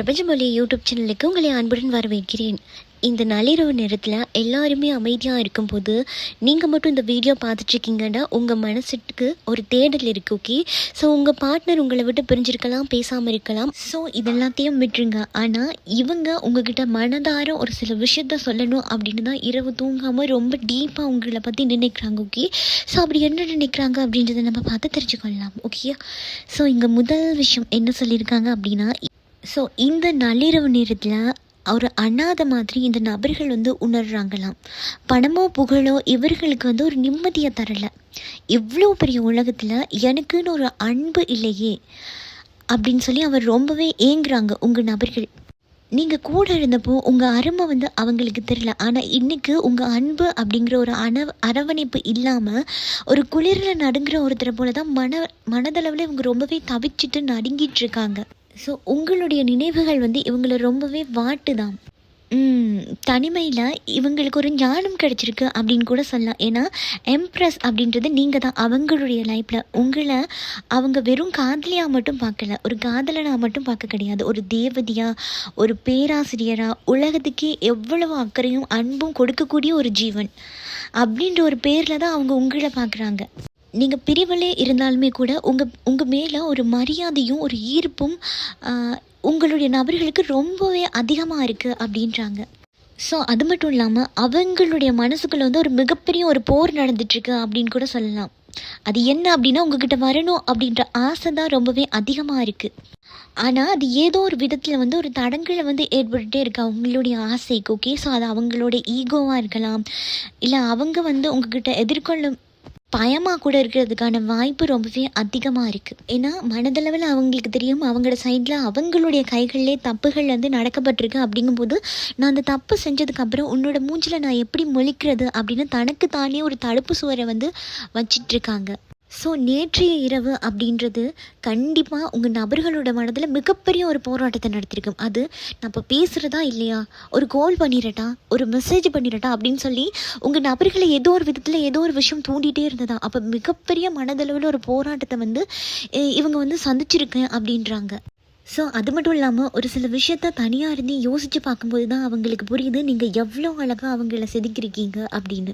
பிரபஞ்சமொழி YouTube சேனலுக்கு உங்களை அன்புடன் வரவேற்கிறேன். இந்த நள்ளிரவு நேரத்தில் எல்லாருமே அமைதியாக இருக்கும்போது நீங்கள் மட்டும் இந்த வீடியோ பார்த்துட்ருக்கீங்கன்னா உங்கள் மனசுக்கு ஒரு தேடல் இருக்குது. ஓகே, ஸோ உங்கள் பார்ட்னர் உங்களை விட்டு பிரிஞ்சிருக்கலாம், பேசாமல் இருக்கலாம். ஸோ இதெல்லாத்தையும் விட்டுருங்க. ஆனால் இவங்க உங்ககிட்ட மனதார ஒரு சில விஷயத்த சொல்லணும் அப்படின்னு தான் இரவு தூங்காமல் ரொம்ப டீப்பாக உங்களை பற்றி நினைக்கிறாங்க. ஓகே, ஸோ அப்படி என்ன நினைக்கிறாங்க அப்படின்றத நம்ம பார்த்து தெரிஞ்சுக்கொள்ளலாம். ஓகே, ஸோ இங்கே முதல் விஷயம் என்ன சொல்லியிருக்காங்க அப்படின்னா, ஸோ இந்த நள்ளிரவு நேரத்தில் ஒரு அனாதை மாதிரி இந்த நபர்கள் உணர்றாங்களாம். பணமோ புகழோ இவர்களுக்கு ஒரு நிம்மதியை தரலை. இவ்வளோ பெரிய உலகத்தில் எனக்குன்னு ஒரு அன்பு இல்லையே அப்படின்னு சொல்லி அவர் ரொம்பவே ஏங்குறாங்க. உங்கள் நபர்கள் நீங்கள் கூட இருந்தப்போ உங்கள் அருமை அவங்களுக்கு தெரியல. ஆனால் இன்றைக்கி உங்கள் அன்பு அப்படிங்கிற ஒரு அரவணைப்பு இல்லாமல் ஒரு குளிரில் நடுங்கிற ஒருத்தரை போல தான் மனதளவில் இவங்க ரொம்பவே தவிச்சிட்டு நடுங்கிட்டு இருக்காங்க. ஸோ உங்களுடைய நினைவுகள் இவங்களை ரொம்பவே வாட்டுதான். தனிமையில் இவங்களுக்கு ஒரு ஞானம் கிடச்சிருக்கு அப்படின்னு கூட சொல்லலாம். ஏன்னா எம்ப்ரஸ் அப்படின்றது நீங்கள் தான் அவங்களுடைய லைஃப்பில். உங்களை அவங்க வெறும் காதலியாக மட்டும் பார்க்கல, ஒரு காதலனாக மட்டும் பார்க்க கிடையாது, ஒரு தேவதையாக, ஒரு பேராசிரியராக, உலகத்துக்கே எவ்வளவு அக்கறையும் அன்பும் கொடுக்கக்கூடிய ஒரு ஜீவன் அப்படின்ற ஒரு பேரில் தான் அவங்க உங்களை பார்க்குறாங்க. நீங்கள் பிரிவிலே இருந்தாலுமே கூட உங்கள் மேலே ஒரு மரியாதையும் ஒரு ஈர்ப்பும் உங்களுடைய நபர்களுக்கு ரொம்பவே அதிகமாக இருக்குது அப்படின்றாங்க. ஸோ அது மட்டும் இல்லாமல் அவங்களுடைய மனசுக்குள்ளே ஒரு மிகப்பெரிய ஒரு போர் நடந்துட்டுருக்கு அப்படின்னு கூட சொல்லலாம். அது என்ன அப்படின்னா, உங்ககிட்ட வரணும் அப்படின்ற ஆசை தான் ரொம்பவே அதிகமாக இருக்குது. ஆனால் அது ஏதோ ஒரு விதத்தில் ஒரு தடங்களை ஏற்பட்டுகிட்டே இருக்கு அவங்களுடைய ஆசைக்கு. ஓகே, ஸோ அது அவங்களோட ஈகோவாக இருக்கலாம், இல்லை அவங்க உங்ககிட்ட எதிர்கொள்ளும் பயமாக கூட இருக்கிறதுக்கான வாய்ப்பு ரொம்பவே அதிகமாக இருக்குது. ஏன்னா மனதளவில் அவங்களுக்கு தெரியும் அவங்களோட சைடில் அவங்களுடைய கைகளிலே தப்புகள் நடக்கப்பட்டிருக்கு. அப்படிங்கும்போது நான் அந்த தப்பு செஞ்சதுக்கப்புறம் உன்னோட மூஞ்சில் நான் எப்படி முழிக்கிறது அப்படின்னு தனக்கு தானே ஒரு தடுப்பு சுவரை வச்சிட்ருக்காங்க. ஸோ நேற்றைய இரவு அப்படின்றது கண்டிப்பாக உங்கள் நபர்களோட மனதில் மிகப்பெரிய ஒரு போராட்டத்தை நடத்திருக்கும். அது நான் இப்போ பேசுகிறதா இல்லையா, ஒரு கால் பண்ணிடட்டா, ஒரு மெசேஜ் பண்ணிடட்டா அப்படின்னு சொல்லி உங்கள் நபர்களை ஏதோ ஒரு விதத்தில் ஏதோ ஒரு விஷயம் தூண்டிகிட்டே இருந்ததா. அப்போ மிகப்பெரிய மனதளவில் ஒரு போராட்டத்தை இவங்க சந்திச்சிருக்கேன் அப்படின்றாங்க. ஸோ அது மட்டும் இல்லாமல் ஒரு சில விஷயத்த தனியாக இருந்து யோசித்து பார்க்கும்போது தான் அவங்களுக்கு புரியுது நீங்கள் எவ்வளோ அழகாக அவங்கள செதுக்கிருக்கீங்க அப்படின்னு.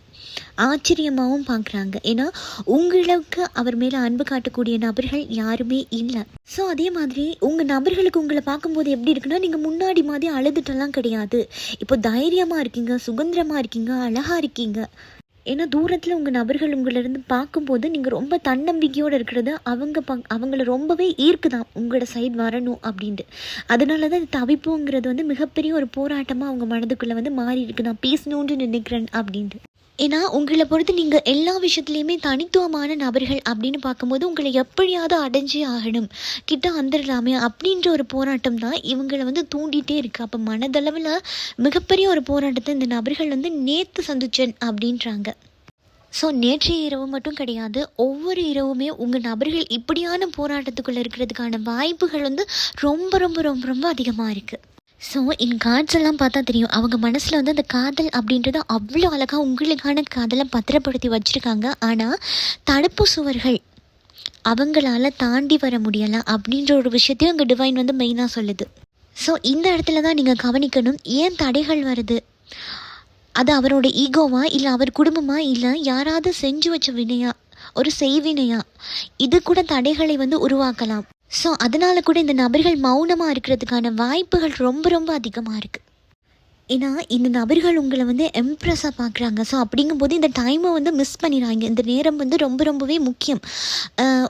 ஆச்சரியமாகவும் பார்க்குறாங்க. ஏன்னா உங்களுக்கு அவர் மேலே அன்பு காட்டக்கூடிய நபர்கள் யாருமே இல்லை. ஸோ அதே மாதிரி உங்கள் நபர்களுக்கு உங்களை பார்க்கும்போது எப்படி இருக்குன்னா, நீங்கள் முன்னாடி மாதிரி அழுதுட்டெல்லாம் கிடையாது. இப்போ தைரியமாக இருக்கீங்க, சுதந்திரமாக இருக்கீங்க, அழகாக இருக்கீங்க. ஏன்னா தூரத்தில் உங்கள் நபர்கள் உங்களிருந்து பார்க்கும்போது நீங்கள் ரொம்ப தன்னம்பிக்கையோடு இருக்கிறது அவங்கள ரொம்பவே ஈர்க்குதான் உங்களோட சைடு வரணும் அப்படின்ட்டு. அதனால தான் தவிப்புங்கிறது மிகப்பெரிய ஒரு போராட்டமாக அவங்க மனதுக்குள்ளே மாறி இருக்கு. நான் பேசணுன்னு நினைக்கிறேன் அப்படின்ட்டு. ஏன்னா உங்களை பொறுத்து நீங்கள் எல்லா விஷயத்துலையுமே தனித்துவமான நபர்கள் அப்படின்னு பார்க்கும்போது உங்களை எப்படியாவது அடைஞ்சே ஆகணும், கிட்ட வந்துடலாமே அப்படின்ற ஒரு போராட்டம் தான் இவங்களை தூண்டிகிட்டே இருக்குது. அப்போ மனதளவில் மிகப்பெரிய ஒரு போராட்டத்தை இந்த நபர்கள் நேற்று சந்திச்சேன் அப்படின்றாங்க. ஸோ நேற்றைய இரவு மட்டும் கிடையாது, ஒவ்வொரு இரவுமே உங்கள் நபர்கள் இப்படியான போராட்டத்துக்குள்ளே இருக்கிறதுக்கான வாய்ப்புகள் ரொம்ப ரொம்ப ரொம்ப ரொம்ப அதிகமாக இருக்குது. ஸோ இந்த கார்ட்ஸ் பார்த்தா தெரியும் அவங்க மனசில் அந்த காதல் அப்படின்றத அவ்வளோ அழகாக உங்களுக்கான காதலை பத்திரப்படுத்தி வச்சுருக்காங்க. ஆனால் தடுப்பு சுவர்கள் அவங்களால தாண்டி வர முடியலை அப்படின்ற ஒரு விஷயத்தையும் அங்கே டிவைன் மெயினாக சொல்லுது. ஸோ இந்த இடத்துல தான் நீங்கள் கவனிக்கணும், ஏன் தடைகள் வருது, அது அவரோட ஈகோவா, இல்லை அவர் குடும்பமா, இல்லை யாராவது செஞ்சு வச்ச வினையா, ஒரு செய்வினையா, இது கூட தடைகளை உருவாக்கலாம். ஸோ அதனால கூட இந்த நபர்கள் மௌனமாக இருக்கிறதுக்கான வாய்ப்புகள் ரொம்ப ரொம்ப அதிகமாக இருக்குது. ஏன்னா இந்த நபர்கள் உங்களை எம்ப்ரெஸ்ஸாக பார்க்குறாங்க. ஸோ அப்படிங்கும்போது இந்த டைமை மிஸ் பண்ணிடுறாங்க. இந்த நேரம் ரொம்ப ரொம்பவே முக்கியம்.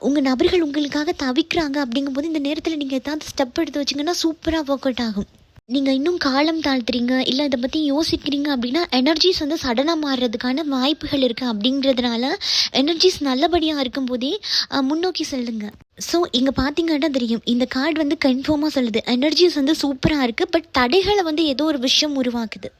உங்கள் நபர்கள் உங்களுக்காக தவிக்கிறாங்க. அப்படிங்கும்போது இந்த நேரத்தில் நீங்கள் ஏதாவது ஸ்டெப் எடுத்து வச்சிங்கன்னா சூப்பராக ஒர்க் அவுட் ஆகும். நீங்கள் இன்னும் காலம் தாழ்த்துறீங்க, இல்லை இதை பற்றி யோசிக்கிறீங்க அப்படின்னா எனர்ஜிஸ் சடனாக மாறுறதுக்கான வாய்ப்புகள் இருக்குது. அப்படிங்கிறதுனால எனர்ஜிஸ் நல்லபடியாக இருக்கும்போதே முன்னோக்கி செல்லுங்க. ஸோ இங்கே பார்த்தீங்கன்னா தெரியும், இந்த கார்டு கன்ஃபார்மாக சொல்லுது எனர்ஜிஸ் சூப்பராக இருக்குது, பட் தடைகளை ஏதோ ஒரு விஷயம் உருவாக்குது.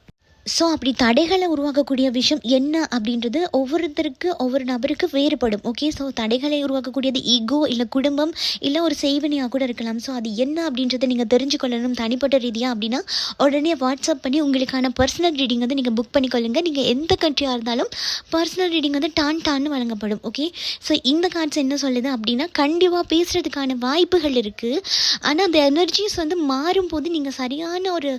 ஸோ அப்படி தடைகளை உருவாக்கக்கூடிய விஷயம் என்ன அப்படின்றது ஒவ்வொரு நபருக்கு வேறுபடும். ஓகே, ஸோ தடைகளை உருவாக்கக்கூடியது ஈகோ, இல்லை குடும்பம், இல்லை ஒரு செய்வினையாக கூட இருக்கலாம். ஸோ அது என்ன அப்படின்றத நீங்கள் தெரிஞ்சுக்கொள்ளணும் தனிப்பட்ட ரீதியாக அப்படின்னா உடனே வாட்ஸ்அப் பண்ணி உங்களுக்கான பர்சனல் ரீடிங் வந்து நீங்கள் புக் பண்ணிக்கொள்ளுங்க. நீங்கள் எந்த கண்ட்ரியாக இருந்தாலும் பர்சனல் ரீடிங் வந்து டான்னு வழங்கப்படும். ஓகே, ஸோ இந்த கார்ட்ஸ் என்ன சொல்லுது அப்படின்னா கண்டிப்பாக பேசுகிறதுக்கான வாய்ப்புகள் இருக்குது. ஆனால் அந்த எனர்ஜிஸ் வந்து மாறும்போது நீங்கள் சரியான ஒரு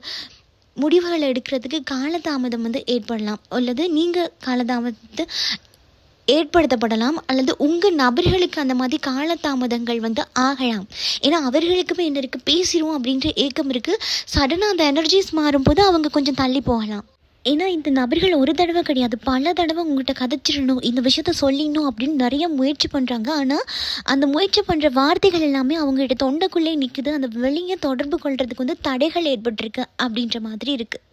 முடிவுகளை எடுக்கிறதுக்கு காலதாமதம் வந்து ஏற்படலாம், அல்லது நீங்கள் காலதாமதத்தை ஏற்படுத்தப்படலாம், அல்லது உங்கள் நபர்களுக்கு அந்த மாதிரி காலதாமதங்கள் வந்து ஆகலாம். ஏன்னா அவர்களுக்குமே என்ன இருக்குது, பேசிடுவோம் அப்படின்ற ஏக்கம் இருக்குது. சடனாக அந்த எனர்ஜிஸ் மாறும்போது அவங்க கொஞ்சம் தள்ளி போகலாம். ஏன்னா இந்த நபர்கள் ஒரு தடவை கிடையாது, பல தடவை உங்கள்கிட்ட கதைச்சிடணும், இந்த விஷயத்த சொல்லிடணும் அப்படின்னு நிறைய முயற்சி பண்ணுறாங்க. ஆனால் அந்த முயற்சி பண்ணுற வார்த்தைகள் எல்லாமே அவங்ககிட்ட தொண்டைக்குள்ளே நிற்குது. அந்த வெளியே தொடர்பு கொள்றதுக்கு வந்து தடைகள் ஏற்பட்டிருக்கு அப்படின்ற மாதிரி இருக்குது.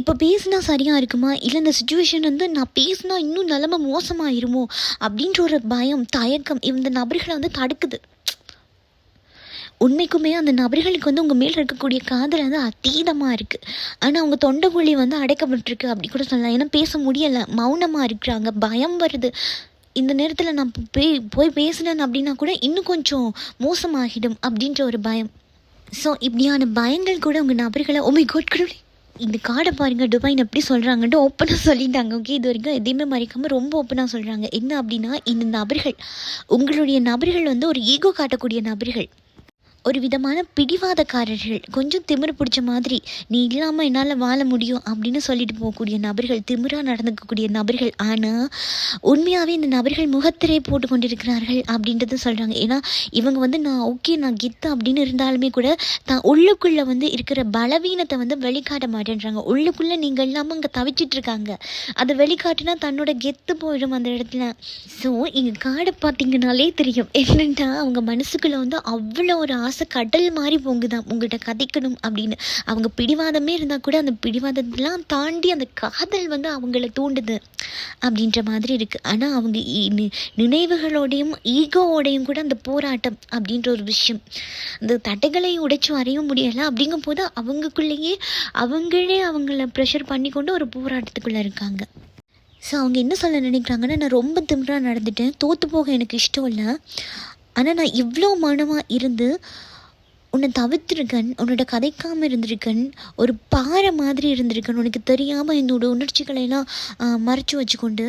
இப்போ பேசினா சரியாக இருக்குமா, இல்லை இந்த சுச்சுவேஷன் வந்து நான் பேசினா இன்னும் நிலமை மோசமாயிருமோ அப்படின்ற ஒரு பயம், தயக்கம் இந்த நபர்களை வந்து தடுக்குது. உண்மைக்குமே அந்த நபர்களுக்கு வந்து உங்கள் மேலே இருக்கக்கூடிய காதல் வந்து அதீதமாக இருக்குது. ஆனால் அவங்க தொண்டைக்குழி வந்து அடைக்கப்பட்டிருக்கு அப்படி கூட சொல்லலாம். ஏன்னா பேச முடியலை, மௌனமாக இருக்கிறாங்க, பயம் வருது. இந்த நேரத்தில் நான் போய் பேசினேன் அப்படின்னா கூட இன்னும் கொஞ்சம் மோசமாகிடும் அப்படின்ற ஒரு பயம். ஸோ இப்படியான பயங்கள் கூட உங்கள் நபர்களை கடவுளே இந்த கார்டை பாருங்கள் டிவைன் எப்படி சொல்கிறாங்கன்ட்டு ஓப்பனாக சொல்லிட்டாங்க. ஓகே, இது வரைக்கும் எதையுமே மறைக்காமல் ரொம்ப ஓப்பனாக சொல்கிறாங்க. என்ன அப்படின்னா இந்த நபர்கள், உங்களுடைய நபர்கள் வந்து ஒரு ஈகோ காட்டக்கூடிய நபர்கள், ஒரு விதமான பிடிவாதக்காரர்கள், கொஞ்சம் திமிரு பிடிச்ச மாதிரி, நீ இல்லாமல் என்னால் வாழ முடியும் அப்படின்னு சொல்லிட்டு போகக்கூடிய நபர்கள், திமிராக நடந்துக்கக்கூடிய நபர்கள். ஆனால் உண்மையாகவே இந்த நபர்கள் முகத்திரை போட்டு கொண்டிருக்கிறார்கள் அப்படின்றத சொல்கிறாங்க. ஏன்னா இவங்க வந்து நான் கெத்து அப்படின்னு இருந்தாலுமே கூட தான் உள்ளுக்குள்ளே வந்து இருக்கிற பலவீனத்தை வந்து வெளிக்காட்ட மாட்டேன்றாங்க. உள்ளுக்குள்ளே நீங்கள் இல்லாமல் அங்கே தவிச்சிட்டு இருக்காங்க. அதை வெளிக்காட்டுனா தன்னோட கெத்து போயிடும் அந்த இடத்துல. ஸோ இங்கே காடை பார்த்தீங்கன்னாலே தெரியும் என்னென்னா அவங்க மனசுக்குள்ளே வந்து அவ்வளோ ஒரு கடல் மாதிரி பொங்குதான் உங்கள்கிட்ட கதைக்கணும் அப்படின்னு. அவங்க பிடிவாதமே இருந்தால் கூட அந்த பிடிவாதத்தெல்லாம் தாண்டி அந்த காதல் வந்து அவங்கள தூண்டுது அப்படின்ற மாதிரி இருக்குது. ஆனால் அவங்க நினைவுகளோடையும் ஈகோவோடையும் கூட அந்த போராட்டம் அப்படின்ற ஒரு விஷயம், அந்த தடைகளை உடைச்சு வரைய முடியலை. அப்படிங்கும் போது அவங்களே அவங்கள ப்ரெஷர் பண்ணி கொண்டு ஒரு போராட்டத்துக்குள்ளே இருக்காங்க. ஸோ அவங்க என்ன சொல்ல நினைக்கிறாங்கன்னா, நான் ரொம்ப திமிராக நடந்துட்டேன், தோற்று போக எனக்கு இஷ்டம் இல்லை, ஆனால் நான் இவ்வளோ மனமாக இருந்து உன்னை தவிர்த்திருக்கேன், உன்னோட கதைக்காமல் இருந்திருக்கேன், ஒரு பாறை மாதிரி இருந்திருக்கேன், உனக்கு தெரியாமல் என்னோட உணர்ச்சிகளையெல்லாம் மறைச்சி வச்சுக்கொண்டு.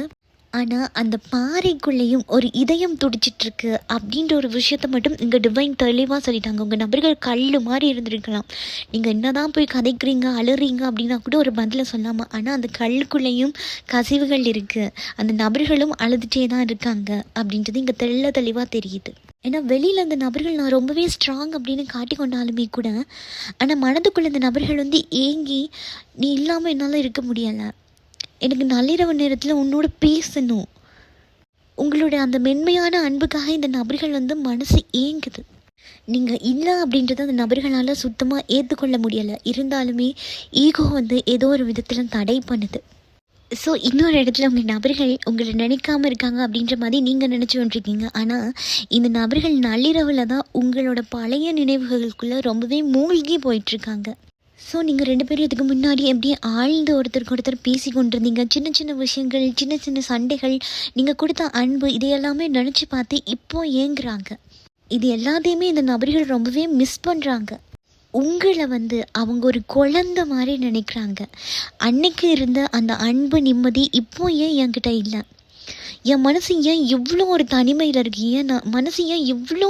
ஆனால் அந்த பாறைக்குள்ளேயும் ஒரு இதயம் துடிச்சிட்ருக்கு அப்படின்ற ஒரு விஷயத்த மட்டும் இங்கே டிவைன் தெளிவாக சொல்லிட்டாங்க. உங்கள் நபர்கள் கல் மாதிரி இருந்திருக்கலாம், நீங்கள் என்ன தான் போய் கதைக்கிறீங்க அழுறீங்க அப்படின்னா கூட ஒரு பதிலை சொல்லாமல், ஆனால் அந்த கல்லுக்குள்ளேயும் கசிவுகள் இருக்குது, அந்த நபர்களும் அழுதுகிட்டே தான் இருக்காங்க அப்படின்றது இங்கே தெளிவாக தெரியுது. ஏன்னா வெளியில் அந்த நபர்கள் நான் ரொம்பவே ஸ்ட்ராங் அப்படின்னு காட்டி கொண்டாலுமே கூட, ஆனால் மனதுக்குள்ள இந்த நபர்கள் வந்து ஏங்கி, நீ இல்லாமல் என்னால் இருக்க முடியலை, எனக்கு நள்ளிரவு நேரத்தில் உன்னோட பேசணும், உங்களோட அந்த மென்மையான அன்புக்காக இந்த நபர்கள் வந்து மனசு ஏங்குது. நீங்கள் இல்லை அப்படின்றத அந்த நபர்களால் சுத்தமாக ஏற்றுக்கொள்ள முடியலை. இருந்தாலுமே ஈகோ வந்து ஏதோ ஒரு விதத்தில் தடை பண்ணுது. ஸோ இன்னொரு இடத்துல உங்கள் நபர்கள் உங்களை நினைக்காமல் இருக்காங்க அப்படின்ற மாதிரி நீங்கள் நினச்சி வந்துருக்கீங்க. ஆனால் இந்த நபர்கள் நள்ளிரவில் தான் உங்களோட பழைய நினைவுகளுக்குள்ளே ரொம்பவே மூழ்கி போயிட்டுருக்காங்க. ஸோ நீங்கள் 2 பேரும் இதுக்கு முன்னாடி எப்படியே ஆழ்ந்து ஒருத்தருக்கு ஒருத்தர் பேசி கொண்டிருந்தீங்க. சின்ன சின்ன விஷயங்கள், சின்ன சின்ன சண்டைகள், நீங்கள் கொடுத்த அன்பு, இதையெல்லாமே நினச்சி பார்த்து இப்போது ஏங்குறாங்க. இது எல்லாத்தையுமே இந்த நபர்கள் ரொம்பவே மிஸ் பண்ணுறாங்க. உங்களை வந்து அவங்க ஒரு குழந்தை மாதிரி நினைக்கிறாங்க. அன்னைக்கு இருந்த அந்த அன்பு நிம்மதி இப்போ ஏன் என்கிட்ட இல்லை, என் மனசு ஏன் இவ்வளோ ஒரு தனிமையில் இருக்குது, ஏன் நான் மனசு ஏன் இவ்வளோ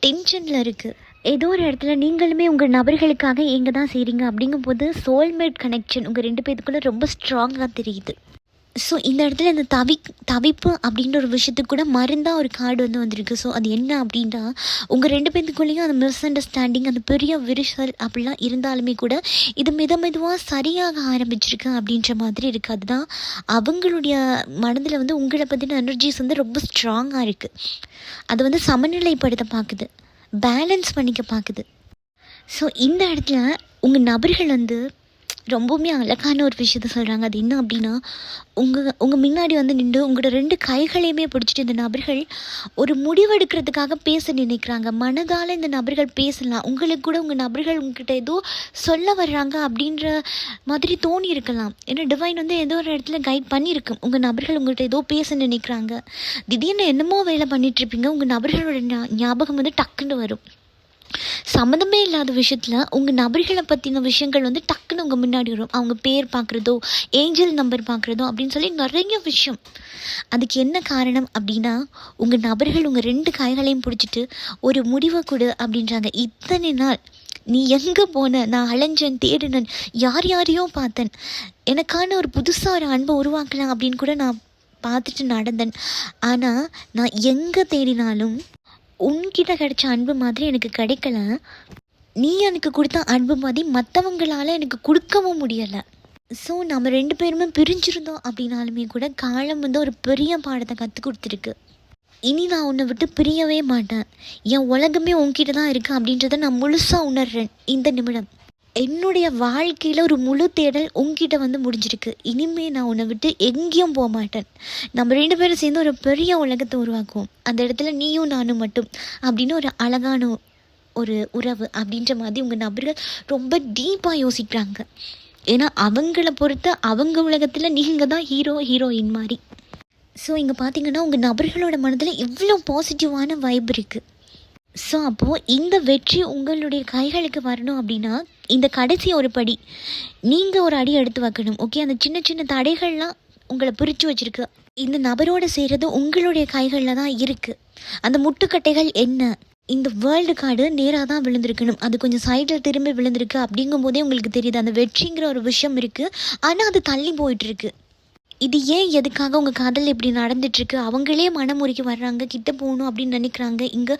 டென்ஷனில் இருக்குது. ஏதோ ஒரு இடத்துல நீங்களுமே உங்கள் நபர்களுக்காக எங்கே தான் செய்கிறீங்க அப்படிங்கும்போது சோல்மேட் கனெக்ஷன் உங்கள் 2 பேத்துக்குள்ளே ரொம்ப ஸ்ட்ராங்காக தெரியுது. ஸோ இந்த இடத்துல இந்த தவிப்பு அப்படின்ற ஒரு விஷயத்துக்கு கூட மருந்தாக ஒரு கார்டு வந்திருக்கு. ஸோ அது என்ன அப்படின்னா, உங்கள் 2 பேத்துக்குள்ளேயும் அந்த மிஸ் அண்டர்ஸ்டாண்டிங், அந்த பெரிய விரிசல் அப்படிலாம் இருந்தாலுமே கூட இது மெதுவாக சரியாக ஆரம்பிச்சிருக்கு அப்படின்ற மாதிரி இருக்குது. அதுதான் அவங்களுடைய மனதில் வந்து உங்களை பற்றின எனர்ஜிஸ் வந்து ரொம்ப ஸ்ட்ராங்காக இருக்குது. அதை வந்து சமநிலைப்படுத்த பார்க்குது, பேலன்ஸ் பண்ணிக்க பார்க்குது. ஸோ இந்த இடத்துல உங்கள் நபர்கள் வந்து ரொம்பவுமே அழகான ஒரு விஷயத்த சொல்கிறாங்க. அது என்ன அப்படின்னா, உங்கள் முன்னாடி வந்து நின்று உங்களோட 2 கைகளையுமே பிடிச்சிட்டு இந்த நபர்கள் ஒரு முடிவெடுக்கிறதுக்காக பேச நினைக்கிறாங்க. மனதால் இந்த நபர்கள் பேசலாம். உங்களுக்கு கூட உங்கள் நபர்கள் உங்ககிட்ட ஏதோ சொல்ல வர்றாங்க அப்படின்ற மாதிரி தோணி இருக்கலாம். ஏன்னா டிவைன் வந்து ஏதோ ஒரு இடத்துல கைட் பண்ணியிருக்கும். உங்கள் நபர்கள் உங்கள்கிட்ட ஏதோ பேச நினைக்கிறாங்க. திடீர்னு என்னமோ வேலை பண்ணிகிட்ருப்பீங்க. உங்கள் நபர்களோட ஞாபகம் வந்து டக்குன்னு வரும். சம்மந்தமே இல்லாத விஷயத்தில் உங்கள் நபர்களை பற்றின விஷயங்கள் வந்து டக்குன்னு உங்கள் முன்னாடி வரும். அவங்க பேர் பார்க்குறதோ, ஏஞ்சல் நம்பர் பார்க்குறதோ அப்படின்னு சொல்லி நிறைய விஷயம். அதுக்கு என்ன காரணம் அப்படின்னா, உங்கள் நபர்கள் உங்கள் 2 கைகளையும் பிடிச்சிட்டு ஒரு முடிவை கொடு அப்படின்றாங்க. இத்தனை நாள் நீ எங்கே போன? நான் அலைஞ்சேன், தேடினேன், யாரையோ பார்த்தேன், எனக்கான ஒரு புதுசாக ஒரு அன்பை உருவாக்கலாம் அப்படின்னு கூட நான் பார்த்துட்டு நடந்தேன். ஆனால் நான் எங்கே தேடினாலும் உன்கிட்ட கிடைச்ச அன்பு மாதிரி எனக்கு கிடைக்கல. நீ எனக்கு கொடுத்த அன்பு மாதிரி மற்றவங்களால் எனக்கு கொடுக்கவும் முடியலை. ஸோ நம்ம 2 பேருமே பிரிஞ்சிருந்தோம் அப்படின்னாலுமே கூட காலம் வந்து ஒரு பெரிய பாடத்தை கற்றுக் கொடுத்துருக்கு. இனி நான் உன்னை விட்டு பிரியவே மாட்டேன். என் உலகமே உன்கிட்ட தான் இருக்குது அப்படின்றத நான் முழுசாக உணர்றேன். இந்த நிமிடம் என்னுடைய வாழ்க்கையில் ஒரு முழு தேடல் உங்ககிட்ட வந்து முடிஞ்சிருக்கு. இனிமேல் நான் உன்னை விட்டு எங்கேயும் போக மாட்டேன். நம்ம 2 பேரும் சேர்ந்து ஒரு பெரிய உலகத்தை உருவாக்குவோம். அந்த இடத்துல நீயும் நானும் மட்டும் அப்படின்னு ஒரு அழகான ஒரு உறவு அப்படின்ற மாதிரி உங்கள் நபர்கள் ரொம்ப டீப்பாக யோசிக்கிறாங்க. ஏன்னா அவங்கள பொறுத்த அவங்க உலகத்தில் நீங்கள் தான் ஹீரோயின் மாதிரி. ஸோ இங்கே பார்த்தீங்கன்னா உங்கள் நபர்களோட மனதில் இவ்வளோ பாசிட்டிவான வைப் இருக்குது. ஸோ அப்போது இந்த வெற்றி உங்களுடைய கைகளுக்கு வரணும் அப்படின்னா இந்த கடைசி ஒரு படி நீங்கள் ஒரு அடி எடுத்து வைக்கணும். ஓகே, அந்த சின்ன சின்ன தடைகள்லாம் உங்களை பிரித்து வச்சுருக்கு. இந்த நபரோடு செய்கிறது உங்களுடைய கைகளில் தான் இருக்குது. அந்த முட்டுக்கட்டைகள் என்ன? இந்த வேர்ல்டு கார்டு நேராக தான் விழுந்திருக்கணும், அது கொஞ்சம் சைடில் திரும்பி விழுந்திருக்கு. அப்படிங்கும் போதே உங்களுக்கு தெரியுது அந்த வெற்றிங்கிற ஒரு விஷயம் இருக்குது. ஆனால் அது தள்ளி போயிட்டுருக்கு. இது ஏன், எதுக்காக உங்கள் காதல் இப்படி நடந்துட்டுருக்கு? அவங்களே மனமுறிக்கு வர்றாங்க, கிட்ட போகணும் அப்படின்னு நினைக்கிறாங்க, இங்கே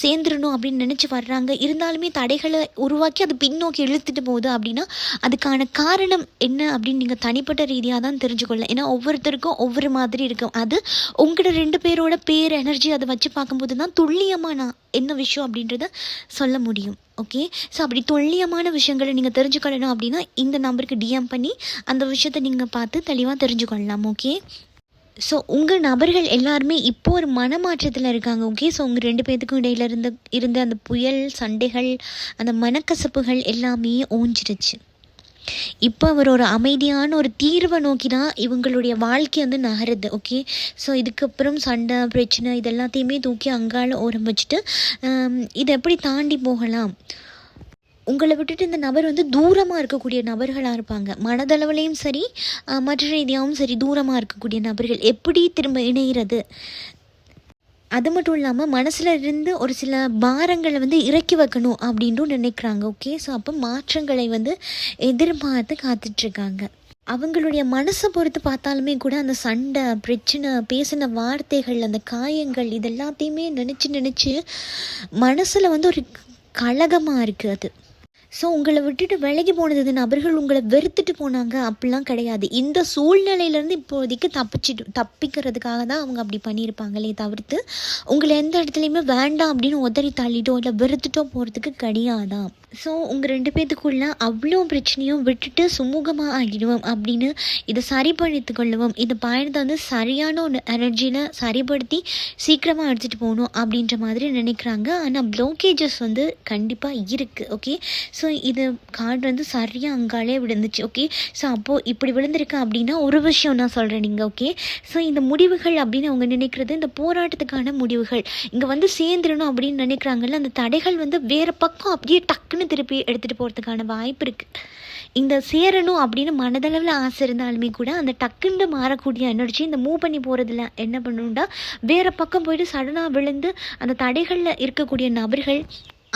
சேர்ந்துடணும் அப்படின்னு நினச்சி வர்றாங்க. இருந்தாலுமே தடைகளை உருவாக்கி அது பின்னோக்கி இழுத்துட்டு போகுது அப்படின்னா அதுக்கான காரணம் என்ன அப்படின்னு நீங்கள் தனிப்பட்ட ரீதியாக தான் தெரிஞ்சுக்கொள்ள. ஏன்னா ஒவ்வொருத்தருக்கும் ஒவ்வொரு மாதிரி இருக்கும். அது உங்களோட 2 பேரோட பேர் எனர்ஜி அதை வச்சு பார்க்கும்போது தான் துல்லியமாக நான் என்ன விஷயம் அப்படின்றத சொல்ல முடியும். ஓகே, ஸோ அப்படி துல்லியமான விஷயங்களை நீங்கள் தெரிஞ்சுக்கொள்ளணும் அப்படின்னா இந்த நம்பருக்கு டிஎம் பண்ணி அந்த விஷயத்தை நீங்கள் பார்த்து தெளிவாக தெரிஞ்சுக்கொள்ளலாம். ஓகே, ஸோ உங்கள் நபர்கள் எல்லாருமே இப்போ ஒரு மனமாற்றத்தில் இருக்காங்க. ஓகே, ஸோ உங்கள் 2 பேர்த்துக்கும் இடையில இருந்த அந்த புயல் சண்டைகள், அந்த மனக்கசப்புகள் எல்லாமே ஓஞ்சிருச்சு. இப்போ அவர் ஒரு அமைதியான ஒரு தீர்வை நோக்கி தான் இவங்களுடைய வாழ்க்கை வந்து நகருது. ஓகே, ஸோ இதுக்கப்புறம் சண்டை பிரச்சனை இது எல்லாத்தையுமே தூக்கி அங்கால ஓரம் வச்சுட்டு இதை எப்படி தாண்டி போகலாம். உங்களை விட்டுட்டு இந்த நபர் வந்து தூரமாக இருக்கக்கூடிய நபர்களாக இருப்பாங்க. மனதளவுலேயும் சரி மற்ற ரீதியாகவும் சரி தூரமாக இருக்கக்கூடிய நபர்கள் எப்படி திரும்ப இணைகிறது. அது மட்டும் இல்லாமல் மனசில் இருந்து ஒரு சில பாரங்களை வந்து இறக்கி வைக்கணும் அப்படின்ட்டும் நினைக்கிறாங்க. ஓகே, ஸோ அப்போ மாற்றங்களை வந்து எதிர்பார்த்து காத்துட்ருக்காங்க. அவங்களுடைய மனசை பொறுத்து பார்த்தாலுமே கூட அந்த சண்டை பிரச்சனை பேசின வார்த்தைகள் அந்த காயங்கள் இது எல்லாத்தையுமே நினச்சி மனசில் வந்து ஒரு கலகமாக இருக்குது அது. ஸோ உங்களை விட்டுட்டு விலகி போனது நபர்கள் உங்களை வெறுத்துட்டு போனாங்க அப்படிலாம் கிடையாது. இந்த சூழ்நிலையிலேருந்து இப்போதைக்கு தப்பிக்கிறதுக்காக தான் அவங்க அப்படி பண்ணியிருப்பாங்களே தவிர்த்து உங்களை எந்த இடத்துலையுமே வேண்டாம் அப்படின்னு உதறி தள்ளிட்டோ இல்லை வெறுத்துட்டோ போகிறதுக்கு கிடையாதான். ஸோ உங்கள் 2 பேத்துக்குள்ள அவ்வளோ பிரச்சனையும் விட்டுட்டு சுமூகமாக ஆகிடுவோம் அப்படின்னு இதை சரிப்படுத்தி கொள்ளுவோம். இந்த பயணத்தை வந்து சரியான ஒரு எனர்ஜியில் சரிப்படுத்தி சீக்கிரமாக எடுத்துகிட்டு போகணும் அப்படின்ற மாதிரி நினைக்கிறாங்க. ஆனால் ப்ளோக்கேஜஸ் வந்து கண்டிப்பாக இருக்குது. ஓகே, ஸோ இது கார்டு வந்து சரியாக அங்காலே விழுந்துச்சு. ஓகே, ஸோ அப்போது இப்படி விழுந்திருக்கு அப்படின்னா ஒரு விஷயம் நான் சொல்கிறேன் நீங்கள். ஓகே, ஸோ இந்த முடிவுகள் அப்படின்னு அவங்க நினைக்கிறது இந்த போராட்டத்துக்கான முடிவுகள். இங்கே வந்து சேர்ந்துடணும் அப்படின்னு நினைக்கிறாங்கல்ல, அந்த தடைகள் வந்து வேறு பக்கம் அப்படியே டக்குன்னு திருப்பி எடுத்துகிட்டு போகிறதுக்கான வாய்ப்பு இருக்குது. இந்த சேரணும் அப்படின்னு மனதளவில் ஆசை இருந்தாலுமே கூட அந்த டக்குன்னு மாறக்கூடிய எனர்ஜி இந்த மூவ் பண்ணி போகிறதுல என்ன பண்ணணும்னா வேறு பக்கம் போயிட்டு சடனாக விழுந்து அந்த தடைகளில் இருக்கக்கூடிய நபர்கள்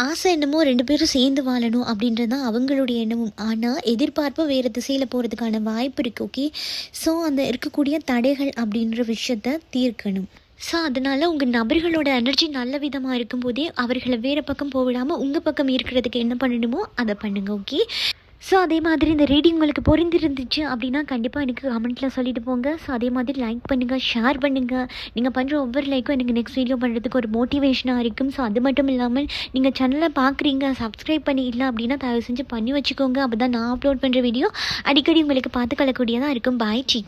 ஆசை என்னமோ 2 பேரும் சேர்ந்து வாழணும் அப்படின்றது தான் அவங்களுடைய எண்ணமும். ஆனால் எதிர்பார்ப்பு வேறு திசையில் போகிறதுக்கான வாய்ப்பு இருக்குது. ஓகே, ஸோ அந்த இருக்கக்கூடிய தடைகள் அப்படின்ற விஷயத்த தீர்க்கணும். ஸோ அதனால் உங்கள் நபர்களோட எனர்ஜி நல்ல விதமாக இருக்கும்போதே அவர்களை வேறு பக்கம் போவிடாமல் உங்கள் பக்கம் இருக்கிறதுக்கு என்ன பண்ணணுமோ அதை பண்ணுங்கள். ஓகே, ஸோ அதே மாதிரி இந்த ரீடிங் உங்களுக்கு பொருந்திருந்துச்சு அப்படின்னா கண்டிப்பாக எனக்கு கமெண்ட்டில் சொல்லிட்டு போங்க. ஸோ அதே மாதிரி லைக் பண்ணுங்கள், ஷேர் பண்ணுங்கள். நீங்கள் பண்ணுற ஒவ்வொரு லைக்கும் எனக்கு நெக்ஸ்ட் வீடியோ பண்ணுறதுக்கு ஒரு மோட்டிவேஷனாக இருக்கும். ஸோ அது மட்டும் இல்லாமல் நீங்கள் சேனலை பார்க்குறீங்க, சப்ஸ்கிரைப் பண்ணி இல்லை அப்படின்னா தயவு செஞ்சு பண்ணி வச்சுக்கோங்க. அப்போ தான் நான் அப்லோட் பண்ணுற வீடியோ அடிக்கடி உங்களுக்கு பார்த்துக்கொள்ளக்கூடியதாக இருக்கும். பாய் சி.